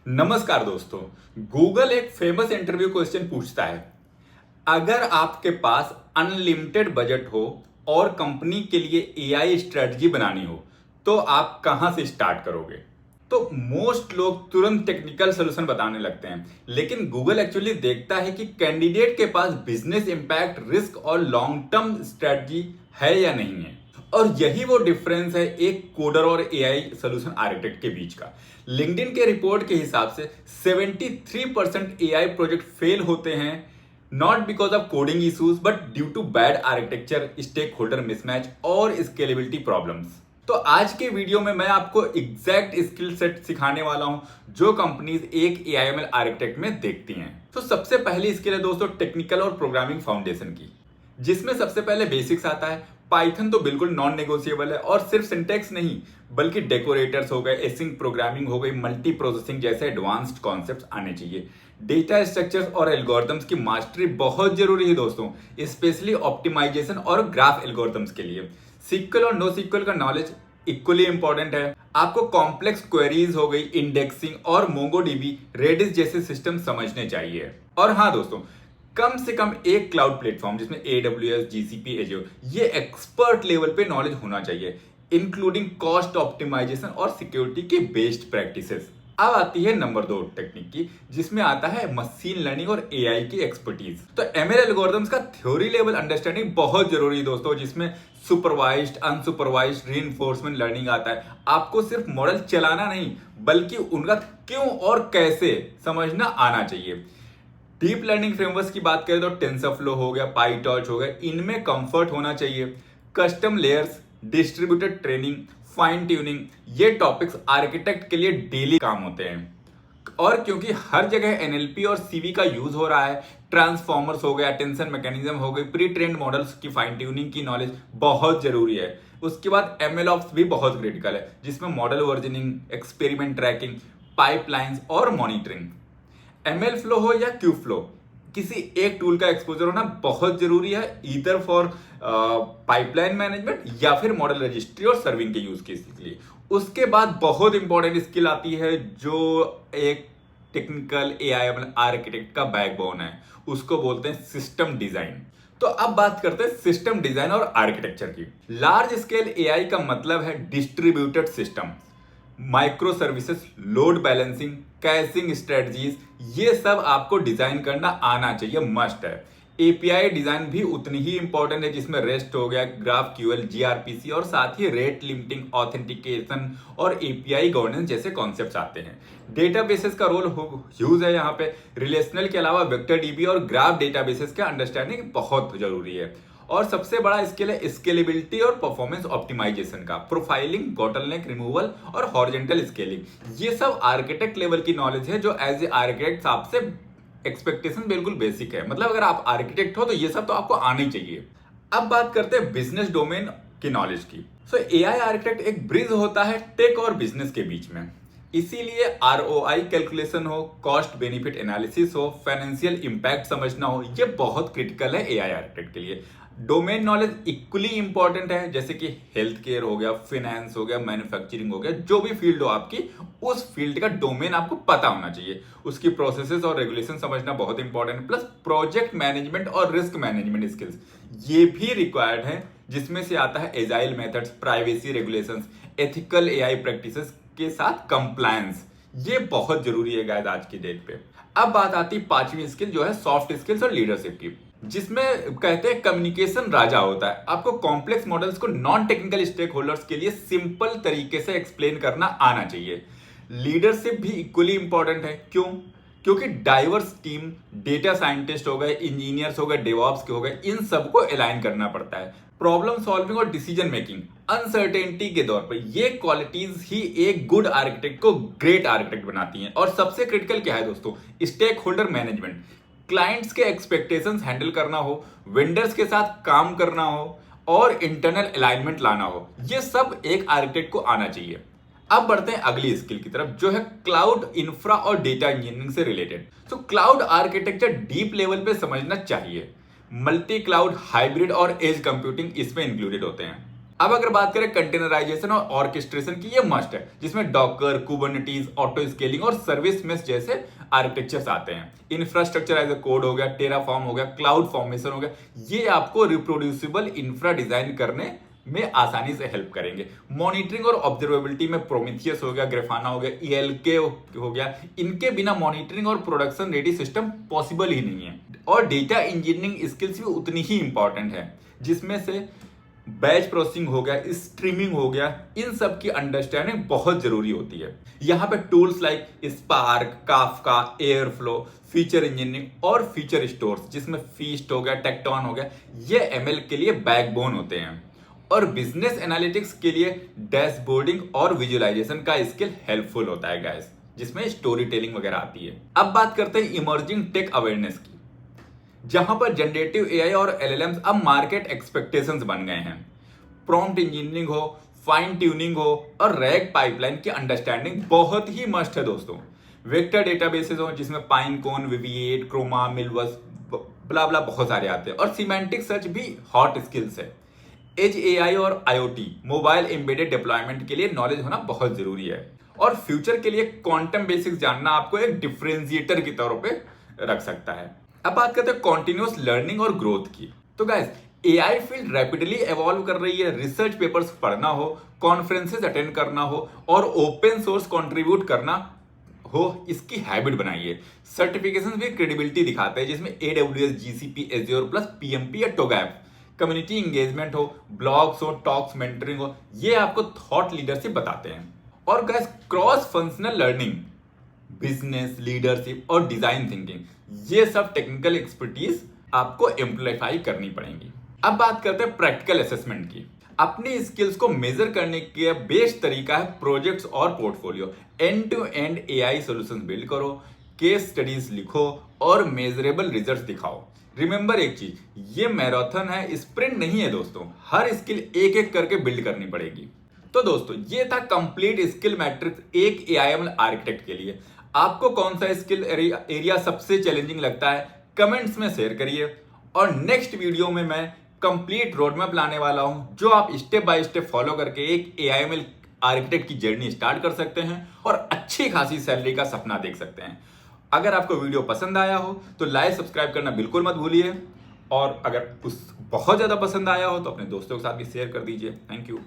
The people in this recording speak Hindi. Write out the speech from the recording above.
नमस्कार दोस्तों। गूगल एक फेमस इंटरव्यू क्वेश्चन पूछता है, अगर आपके पास अनलिमिटेड बजट हो और कंपनी के लिए एआई स्ट्रेटजी बनानी हो तो आप कहां से स्टार्ट करोगे। तो मोस्ट लोग तुरंत टेक्निकल सोल्यूशन बताने लगते हैं, लेकिन गूगल एक्चुअली देखता है कि कैंडिडेट के पास बिजनेस इंपैक्ट, रिस्क और लॉन्ग टर्म स्ट्रेटजी है या नहीं है। और यही वो डिफरेंस है एक कोडर और एआई सोल्यूशन आर्किटेक्ट के बीच का। लिंक्डइन के रिपोर्ट के हिसाब से 73% एआई प्रोजेक्ट फेल होते हैं, not because of coding issues but due to bad architecture, stakeholder mismatch और स्केलेबिलिटी प्रॉब्लम्स। तो आज के वीडियो में मैं आपको एग्जैक्ट स्किल सेट सिखाने वाला हूं जो कंपनीज एक एआईएमएल आर्किटेक्ट में देखती हैं। तो सबसे पहली स्किल है दोस्तों टेक्निकल और प्रोग्रामिंग फाउंडेशन की, जिसमें सबसे पहले बेसिक्स आता है। पाइथन तो बिल्कुल नॉन नेगोशिएबल है, और सिर्फ सिंटेक्स नहीं बल्कि डेकोरेटर्स हो गए, एसिंक प्रोग्रामिंग हो गई, मल्टी प्रोसेसिंग जैसे एडवांस्ड कॉन्सेप्ट्स आने चाहिए। डेटा स्ट्रक्चर्स और एल्गोरिथम्स की मास्टरी बहुत जरूरी है दोस्तों, स्पेशली ऑप्टिमाइजेशन और ग्राफ एल्गोरिथम्स के लिए। सिक्वल और नो सिक्वल का नॉलेज इक्वली इंपॉर्टेंट है। आपको कॉम्प्लेक्स क्वेरीज हो गई, इंडेक्सिंग और मोंगोडीबी, रेडिस जैसे सिस्टम समझने चाहिए। और हाँ दोस्तों, कम से कम एक क्लाउड प्लेटफॉर्म जिसमें AWS, GCP, Azure, ये एक्सपर्ट लेवल पे नॉलेज होना चाहिए, इंक्लूडिंग कॉस्ट ऑप्टिमाइजेशन और सिक्योरिटी के बेस्ड प्रैक्टिसेस। अब आती है नंबर 2 टेक्निक की, जिसमें आता है मशीन लर्निंग और एआई की एक्सपर्टीज। तो ML एल्गोरिथम्स का थ्योरी लेवल अंडरस्टैंडिंग बहुत जरूरी है दोस्तों, जिसमें सुपरवाइज्ड, अनसुपरवाइज्ड रीइंफोर्समेंट लर्निंग आता है। आपको सिर्फ मॉडल चलाना नहीं बल्कि उनका क्यों और कैसे समझना आना चाहिए। डीप लर्निंग फ्रेमवर्क्स की बात करें तो टेंसरफ्लो हो गया, पाईटॉर्च हो गया, इनमें कंफर्ट होना चाहिए। Custom layers, distributed training, fine tuning, ये टॉपिक्स आर्किटेक्ट के लिए डेली काम होते हैं। और क्योंकि हर जगह एनएलपी और सीवी का यूज हो रहा है, ट्रांसफॉर्मर्स हो गया, अटेंशन मैकेनिज्म हो गई, प्री ट्रेन्ड मॉडल्स की फाइन ट्यूनिंग की नॉलेज बहुत जरूरी है। उसके बाद एमएल ऑप्स भी बहुत क्रिटिकल है, जिसमें model versioning, experiment tracking, pipelines और मॉनिटरिंग। एमएल फ्लो हो या क्यू फ्लो, किसी एक टूल का एक्सपोजर होना बहुत जरूरी है, ईदर फॉर पाइपलाइन मैनेजमेंट या फिर मॉडल रजिस्ट्री और सर्विंग के यूज केस के लिए। उसके बाद बहुत इंपॉर्टेंट स्किल आती है जो एक टेक्निकल एआईएमएल आर्किटेक्ट का बैकबोन है, उसको बोलते हैं सिस्टम डिजाइन। तो अब बात करते हैं सिस्टम डिजाइन और आर्किटेक्चर की। लार्ज स्केल एआई का मतलब है distributed system, micro services, load balancing, caching strategies, ये सब आपको डिजाइन करना आना चाहिए, मस्ट है। एपीआई डिजाइन भी उतनी ही इंपॉर्टेंट है, जिसमें रेस्ट हो गया, ग्राफ क्यूएल, जीआरपीसी और साथ ही रेट लिमिटिंग, ऑथेंटिकेशन और एपीआई गवर्नेंस जैसे कॉन्सेप्ट्स आते हैं। डेटाबेसेस का रोल ह्यूज है यहाँ पे। रिलेशनल के अलावा वेक्टर डीबी और ग्राफ डेटाबेसेस का अंडरस्टैंडिंग बहुत जरूरी है। और सबसे बड़ा स्किल है स्केलेबिलिटी और परफॉर्मेंस ऑप्टिमाइजेशन का, प्रोफाइलिंग, बॉटलनेक रिमूवल और हॉरिजॉन्टल स्केलिंग। ये सब आर्किटेक्ट लेवल की नॉलेज है जो एज ए आर्किटेक्ट आपसे एक्सपेक्टेशन बिल्कुल बेसिक है। मतलब अगर आप आर्किटेक्ट हो तो ये सब तो आपको आना ही चाहिए। अब बात करते हैं बिजनेस डोमेन की नॉलेज की। सो एआई आर्किटेक्ट एक ब्रिज होता है टेक और बिजनेस के बीच में। इसीलिए आरओआई कैलकुलेशन हो, कॉस्ट बेनिफिट एनालिसिस हो, फाइनेंशियल इंपैक्ट समझना हो, ये बहुत क्रिटिकल है एआई आर्किटेक्ट के लिए। डोमेन नॉलेज इक्वली इंपॉर्टेंट है, जैसे कि हेल्थ केयर हो गया, फाइनेंस हो गया, मैन्युफैक्चरिंग हो गया, जो भी फील्ड हो आपकी, उस फील्ड का डोमेन आपको पता होना चाहिए। उसकी प्रोसेसेस और रेगुलेशन समझना बहुत इंपॉर्टेंट है। प्लस प्रोजेक्ट मैनेजमेंट और रिस्क मैनेजमेंट स्किल्स ये भी रिक्वायर्ड है, जिसमें से आता है agile methods, privacy regulations, ethical AI practices के साथ कंप्लायंस। ये बहुत जरूरी है गाइस आज की डेट पे। अब बात आती है पांचवी स्किल, जो है सॉफ्ट स्किल्स और लीडरशिप की, जिसमें कहते हैं कम्युनिकेशन राजा होता है। आपको कॉम्प्लेक्स मॉडल्स को नॉन टेक्निकल स्टेक होल्डर्स के लिए सिंपल तरीके से एक्सप्लेन करना आना चाहिए। लीडरशिप भी इक्वली इंपॉर्टेंट है। क्यों? क्योंकि डाइवर्स टीम, डेटा साइंटिस्ट हो गए, इंजीनियर्स हो गए, डेवॉप्स के हो गए, इन सबको अलाइन करना पड़ता है। प्रॉब्लम सॉल्विंग और डिसीजन मेकिंग, अनसर्टेनिटी के दौर पर ये क्वालिटीज ही एक गुड आर्किटेक्ट को ग्रेट आर्किटेक्ट बनाती हैं। और सबसे क्रिटिकल क्या है दोस्तों? Stakeholder management. क्लाइंट्स के एक्सपेक्टेशंस हैंडल करना हो, वेंडर्स के साथ काम करना हो और इंटरनल अलाइनमेंट लाना हो, ये सब एक आर्किटेक्ट को आना चाहिए। अब बढ़ते हैं अगली स्किल की तरफ, जो है क्लाउड इंफ्रा और डेटा इंजीनियरिंग से रिलेटेड। तो क्लाउड आर्किटेक्चर डीप लेवल पे समझना चाहिए। मल्टी क्लाउड, हाइब्रिड और एज कंप्यूटिंग इसमें इंक्लूडेड होते हैं। अब अगर बात करें कंटेनराइजेशन और ऑर्केस्ट्रेशन की, ये मस्ट है, जिसमें डॉकर, कुबरनेटिस, ऑटो स्केलिंग और सर्विस मेश जैसे आर्किटेक्चर्स आते हैं। इंफ्रास्ट्रक्चर एज ए कोड हो गया, टेराफॉर्म हो गया, क्लाउड फॉर्मेशन हो गया, ये आपको रिप्रोड्यूसिबल इंफ्रा डिजाइन करने में आसानी से हेल्प करेंगे। मॉनिटरिंग और ऑब्जर्वेबिलिटी में प्रोमीथियस हो गया, ग्रेफाना हो गया, ELK हो गया, इनके बिना मॉनिटरिंग और प्रोडक्शन रेडी सिस्टम पॉसिबल ही नहीं है। और डेटा इंजीनियरिंग स्किल्स भी उतनी ही इंपॉर्टेंट है, जिसमें से बैच प्रोसेसिंग हो गया, स्ट्रीमिंग हो गया, इन सब की अंडरस्टैंडिंग बहुत जरूरी होती है। यहाँ पे tools like spark, Kafka, airflow, feature engineering और फीचर स्टोर्स, जिसमें फीस्ट हो गया, टेक्टोन हो गया, ये ML के लिए बैकबोन होते हैं। और बिजनेस एनालिटिक्स के लिए डैशबोर्डिंग और विजुअलाइजेशन का स्किल हेल्पफुल होता है गाइस, जिसमें स्टोरी टेलिंग वगैरह आती है। अब बात करते हैं इमर्जिंग टेक अवेयरनेस की, जहां पर जनरेटिव AI और LLMs अब मार्केट एक्सपेक्टेशंस बन गए हैं। प्रॉम्प्ट इंजीनियरिंग हो, फाइन ट्यूनिंग हो और रैग पाइपलाइन की अंडरस्टैंडिंग बहुत ही मस्ट है दोस्तों। वेक्टर डेटाबेसेस हो, जिसमें पाइनकोन, विविएट, क्रोमा, मिलवस, ब्ला ब्ला बहुत सारे आते हैं। और सिमेंटिक सर्च भी हॉट स्किल्स है। एज AI और IoT, मोबाइल एम्बेडेड डिप्लॉयमेंट के लिए नॉलेज होना बहुत जरूरी है। और फ्यूचर के लिए क्वांटम बेसिक्स जानना आपको एक डिफरेंशिएटर की तौर पे रख सकता है। अब बात करते हैं कॉन्टिन्यूअस लर्निंग और ग्रोथ की। तो guys, AI field rapidly evolve कर रही है। रिसर्च पेपर्स पढ़ना हो, कॉन्फ्रेंसेस अटेंड करना हो और ओपन सोर्स कंट्रीब्यूट करना हो, इसकी हैबिट बनाइए। सर्टिफिकेशन भी क्रेडिबिलिटी दिखाते हैं, जिसमें AWS, GCP, Azure plus PMP या TOGAF। कम्युनिटी इंगेजमेंट हो, ब्लॉग्स हो, टॉक्स, मेंटरिंग हो, ये आपको थॉट लीडरशिप बताते हैं। और guys, cross functional learning, business, leadership और डिजाइन थिंकिंग, ये सब टेक्निकल एक्सपर्टीज आपको एम्प्लीफाई करनी पड़ेंगी। अब बात करते हैं प्रैक्टिकल असेसमेंट की। अपनी स्किल्स को मेजर करने का बेस्ट तरीका है प्रोजेक्ट्स और portfolio. End to end AI solutions build करो, केस स्टडीज लिखो और मेजरेबल रिजल्ट्स दिखाओ। रिमेंबर एक चीज, ये मैराथन है, स्प्रिंट नहीं है दोस्तों। हर स्किल एक एक करके बिल्ड करनी पड़ेगी। तो दोस्तों, ये था कंप्लीट स्किल मैट्रिक्स एक AI/ML आर्किटेक्ट के लिए। आपको कौन सा स्किल एरिया सबसे चैलेंजिंग लगता है, कमेंट्स में शेयर करिए। और नेक्स्ट वीडियो में मैं कंप्लीट रोड मैप लाने वाला हूं, जो आप स्टेप बाय स्टेप फॉलो करके एक AI/ML आर्किटेक्ट की जर्नी स्टार्ट कर सकते हैं और अच्छी खासी सैलरी का सपना देख सकते हैं। अगर आपको वीडियो पसंद आया हो तो लाइक, सब्सक्राइब करना बिल्कुल मत भूलिए। और अगर बहुत ज्यादा पसंद आया हो तो अपने दोस्तों के साथ भी शेयर कर दीजिए। Thank you.